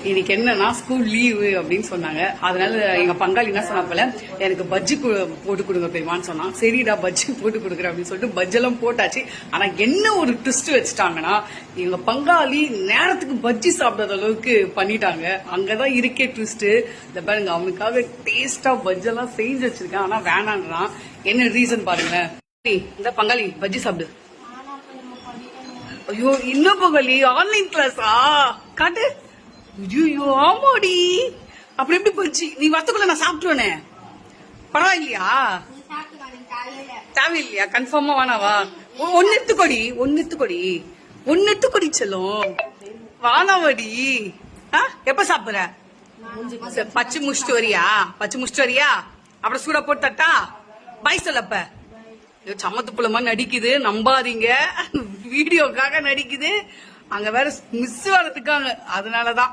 இன்னைக்கு என்னன்னா school leave அப்படின்னு சொன்னாங்க. அதனால எங்க பங்காளி என்ன சொன்னா போல, எனக்கு பஜ்ஜி போட்டு கொடுங்க பெரியமான்னு சொன்னா. சரிடா பஜ்ஜி போட்டு கொடுக்குறேன் அப்படின்னு சொல்லிட்டு பஜ்ஜெல்லாம் போட்டாச்சு. ஆனா என்ன ஒரு ட்விஸ்ட் வச்சுட்டாங்கன்னா, எங்க பங்காளி நேரத்துக்கு பஜ்ஜி சாப்பிடாத அளவுக்கு பண்ணிட்டாங்க. அங்கதான் இருக்கே ட்விஸ்ட். இந்த பாருங்க, அவனுக்காக டேஸ்டா பஜ்ஜெல்லாம் செஞ்சு வச்சிருக்கேன். ஆனா வேணான்றான். என்ன ரீசன் பாருங்க. இந்த பங்காளி பஜ்ஜி சாப்பிடு. ஐயோ இன்னும் பங்காளி ஆன்லைன் கிளாஸா காட்டு. ஐயோ ஆமாடி, அப்படி எப்படி போச்சு? நீ வரத்துக்குள்ள நான் சாப்பிட்டுவேனே, பரவாயில்லையா? தேவையில்லையா? கன்ஃபார்மா வேணாவா? ஒன்னு எடுத்துக்கொடி, ஒன்னு எடுத்துக்கொடி செல்லும். வானாவடி. எப்ப சாப்பிடுற? பச்சை முடிச்சுட்டு வரியா? அப்புறம் சூடா போட்டு தட்டா? பாய் சொல்லப்ப. சமத்து புள்ளமா நடிக்குது, நம்பாதீங்க. வீடியோக்காக நடிக்குது. அங்க வேற மிஸ் வரதுக்காங்க, அதனாலதான்.